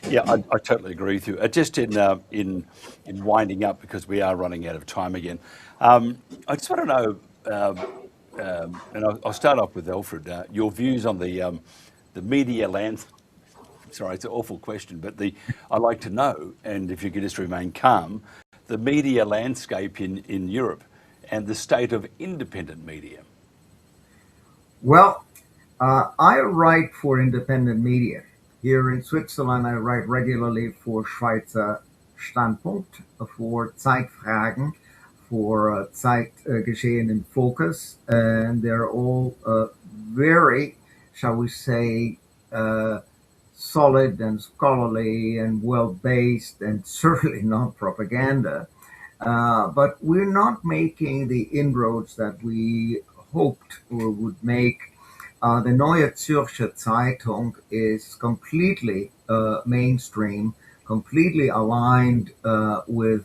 Yeah, I totally agree with you. Just in winding up, because we are running out of time again, I just want to know, and I'll start off with Alfred, your views on the media land. Sorry, it's an awful question, but I'd like to know, and if you could just remain calm, the media landscape in Europe and the state of independent media. Well, I write for independent media. Here in Switzerland, I write regularly for Schweizer Standpunkt, for Zeitfragen, for Zeitgeschehen in Focus, and they're all very, shall we say, solid and scholarly and well-based, and certainly not propaganda. But we're not making the inroads that we hoped we would make. The Neue Zürcher Zeitung is completely mainstream, completely aligned with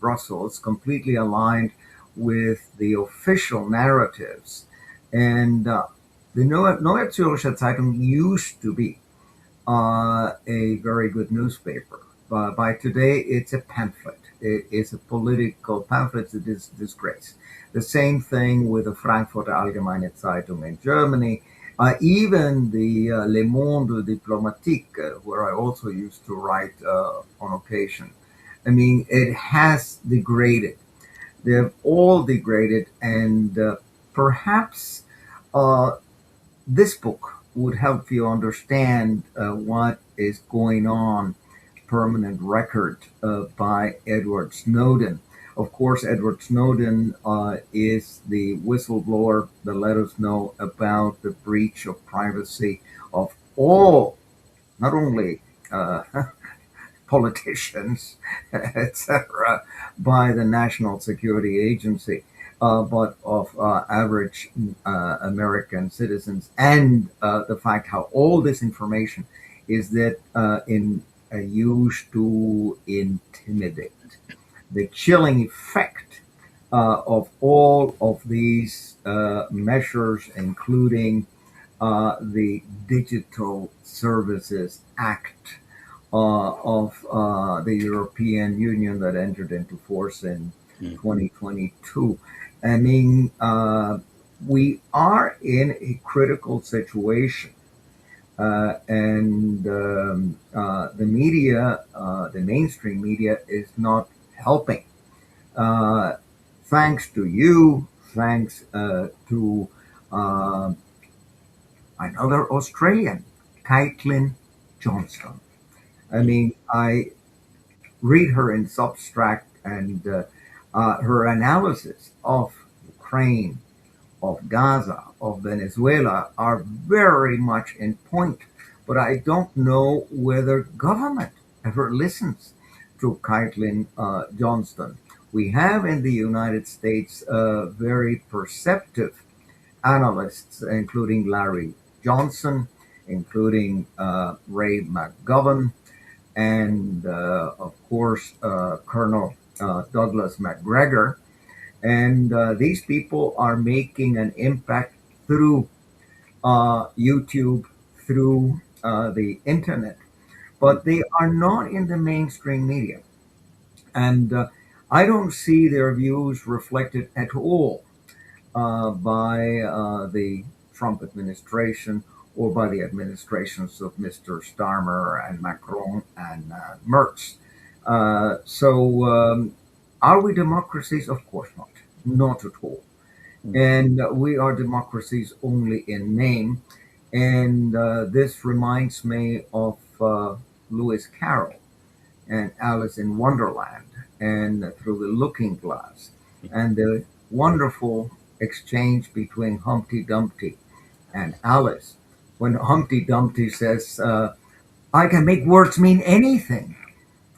Brussels, completely aligned with the official narratives. And the Neue Zürcher Zeitung used to be a very good newspaper. But by today, it's a pamphlet. It is a political pamphlet. It is a disgrace. The same thing with the Frankfurter Allgemeine Zeitung in Germany. Even the Le Monde Diplomatique, where I also used to write on occasion. I mean, it has degraded. They have all degraded, and perhaps this book would help you understand what is going on. Permanent record by Edward Snowden. Of course, Edward Snowden is the whistleblower that let us know about the breach of privacy of all, not only politicians, etc., by the National Security Agency, but of average American citizens, and the fact how all this information is that used to intimidate. The chilling effect of all of these measures, including the Digital Services Act of the European Union that entered into force in 2022. I mean, we are in a critical situation. And the media, the mainstream media, is not helping. Thanks to you, thanks to another Australian, Caitlin Johnston. I mean, I read her in Substract and her analysis of Ukraine, of Gaza, of Venezuela are very much in point. But I don't know whether government ever listens to Caitlin Johnston. We have in the United States very perceptive analysts, including Larry Johnson, including Ray McGovern, and of course Colonel Douglas McGregor. And these people are making an impact through YouTube, through the internet, but they are not in the mainstream media. And I don't see their views reflected at all by the Trump administration or by the administrations of Mr. Starmer and Macron and Merz. Are we democracies? Of course not. Not at all. And we are democracies only in name. And this reminds me of Lewis Carroll and Alice in Wonderland and Through the Looking Glass and the wonderful exchange between Humpty Dumpty and Alice when Humpty Dumpty says, I can make words mean anything.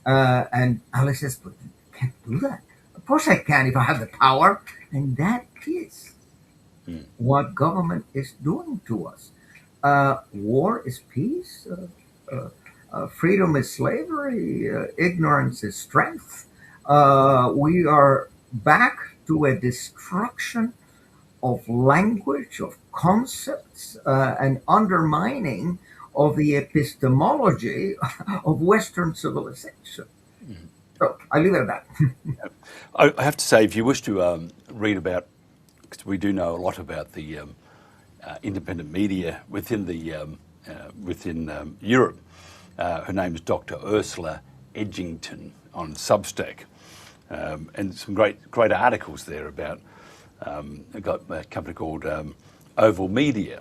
And Alice says, but you can't do that. Of course I can if I have the power. And that is what government is doing to us. War is peace. Freedom is slavery. Ignorance is strength. We are back to a destruction of language, of concepts, and undermining of the epistemology of Western civilization. So I leave it at that. I have to say, if you wish to read about, because we do know a lot about the independent media within Europe. Her name is Dr. Ursula Edgington on Substack, and some great articles there about. I got a company called Oval Media.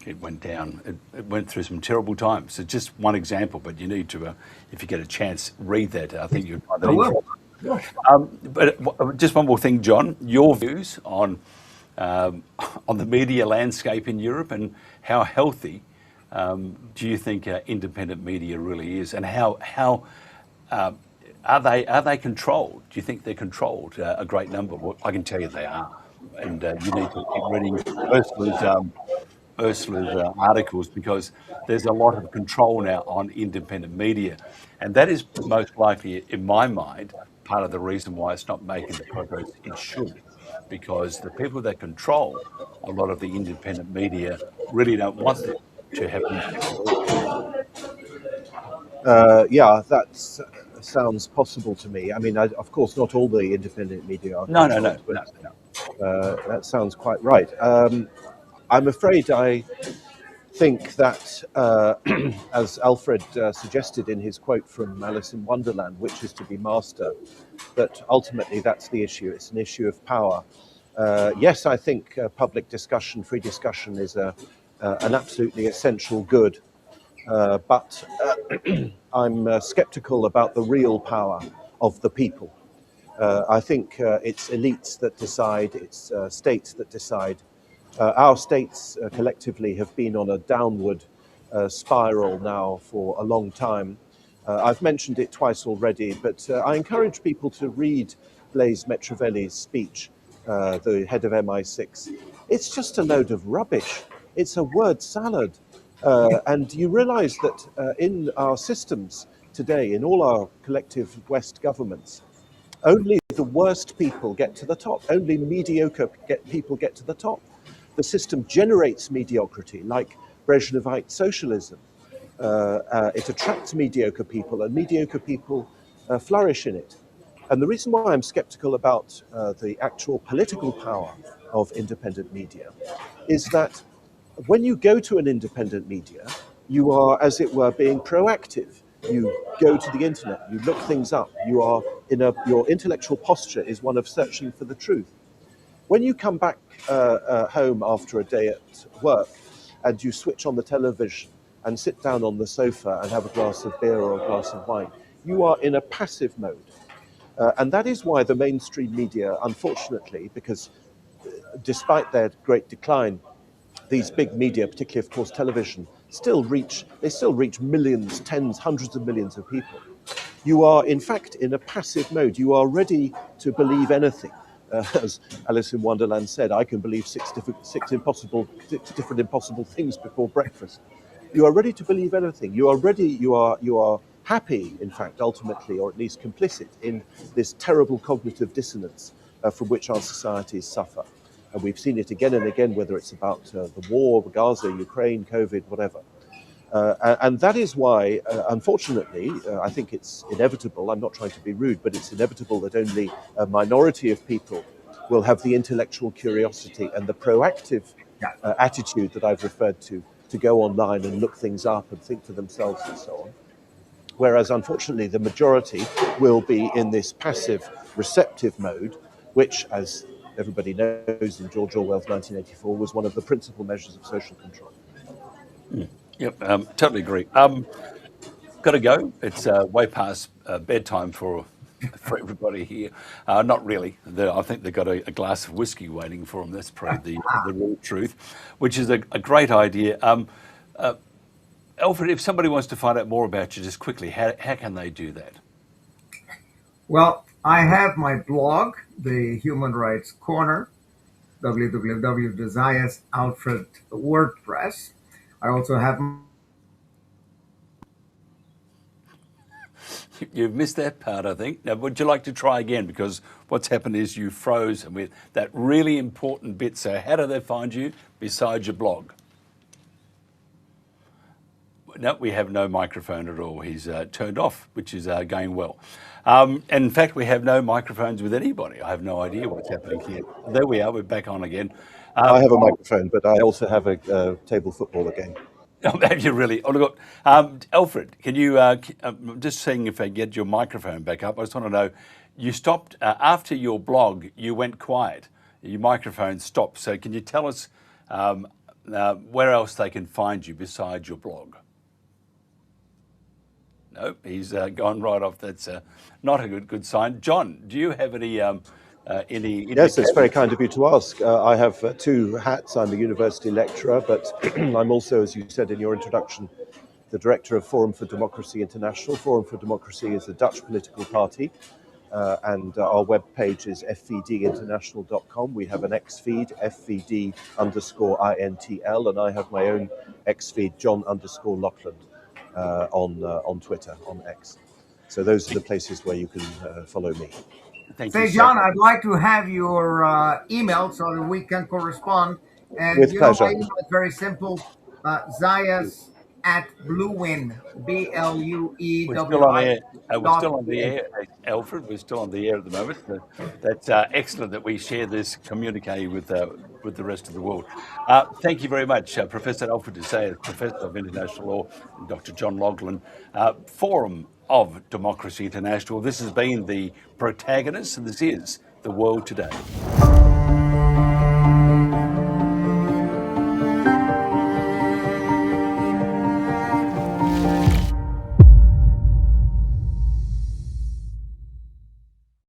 It went down. It went through some terrible times. It's just one example, but you need to, if you get a chance, read that. I think you'd find that interesting. But just one more thing, John. Your views on the media landscape in Europe and how healthy do you think independent media really is, and how are they controlled? Do you think they're controlled? A great number. Well, I can tell you they are, and you need to keep reading Ursula's articles, because there's a lot of control now on independent media, and that is most likely, in my mind, part of the reason why it's not making the progress it should, because the people that control a lot of the independent media really don't want them to have impact at all. Yeah, that sounds possible to me. I mean, of course, not all the independent media are No. controlled, but that sounds quite right. I'm afraid I think that, as Alfred suggested in his quote from Alice in Wonderland, which is to be master, that ultimately that's the issue. It's an issue of power. Yes, I think public discussion, free discussion is an absolutely essential good. But I'm skeptical about the real power of the people. I think it's elites that decide, it's states that decide. Our states collectively have been on a downward spiral now for a long time. I've mentioned it twice already, but I encourage people to read Blaise Metrovelli's speech, the head of MI6. It's just a load of rubbish. It's a word salad. And you realize that in our systems today, in all our collective West governments, only the worst people get to the top. Only mediocre people get to the top. The system generates mediocrity, like Brezhnevite socialism. It attracts mediocre people, and mediocre people flourish in it. And the reason why I'm skeptical about the actual political power of independent media is that when you go to an independent media, you are, as it were, being proactive. You go to the internet, you look things up, you are your intellectual posture is one of searching for the truth. When you come back home after a day at work and you switch on the television and sit down on the sofa and have a glass of beer or a glass of wine, You are in a passive mode. And that is why the mainstream media, unfortunately, because despite their great decline, these big media, particularly of course television, still reach millions, tens, hundreds of millions of people. You are in fact in a passive mode. You are ready to believe anything. As Alice in Wonderland said, I can believe six different impossible things before breakfast. You are ready to believe anything. You are ready. You are happy, in fact, ultimately, or at least complicit in this terrible cognitive dissonance from which our societies suffer. And we've seen it again and again, whether it's about the war, Gaza, Ukraine, COVID, whatever. And that is why, unfortunately, I think it's inevitable. I'm not trying to be rude, but it's inevitable that only a minority of people will have the intellectual curiosity and the proactive attitude that I've referred to go online and look things up and think for themselves and so on. Whereas, unfortunately, the majority will be in this passive, receptive mode, which, as everybody knows in George Orwell's 1984, was one of the principal measures of social control. Yep, totally agree. Got to go. It's way past bedtime for everybody here. Not really. I think they've got a glass of whiskey waiting for them. That's probably the real truth, which is a great idea. Alfred, if somebody wants to find out more about you, just quickly, how can they do that? Well, I have my blog, the Human Rights Corner, www.Alfred WordPress. I also have. You've missed that part, I think. Now, would you like to try again? Because what's happened is you froze with that really important bit. So how do they find you besides your blog? No, we have no microphone at all. He's turned off, which is going well. And in fact, we have no microphones with anybody. I have no idea what's happening here. There we are. We're back on again. I have a microphone, but I also have a table footballer game. Have you really? Oh, look, Alfred, can you, I'm just seeing if I get your microphone back up. I just want to know, you stopped, after your blog, you went quiet. Your microphone stopped. So can you tell us where else they can find you besides your blog? No, he's gone right off. That's not a good sign. John, do you have any Yes, it's very kind of you to ask. I have two hats. I'm a university lecturer, but I'm also, as you said in your introduction, the director of Forum for Democracy International. Forum for Democracy is a Dutch political party, and our webpage is fvdinternational.com. We have an X-feed, fvd_intl, and I have my own X-feed, John_Lockland, on Twitter, on X. So those are the places where you can follow me. Thank Say, you, John, I'd like to have your email so that we can correspond. And With pleasure. my email is very simple: Zayas@bluewin, BLUEWI. We're still on air. We're still on the air, Alfred. We're still on the air at the moment. That's excellent that we share this communique with the rest of the world. Thank you very much, Professor Alfred Zayas, Professor of International Law, and Dr. John Loughlin, Forum of Democracy International. This has been the Protagonists, and this is The World Today.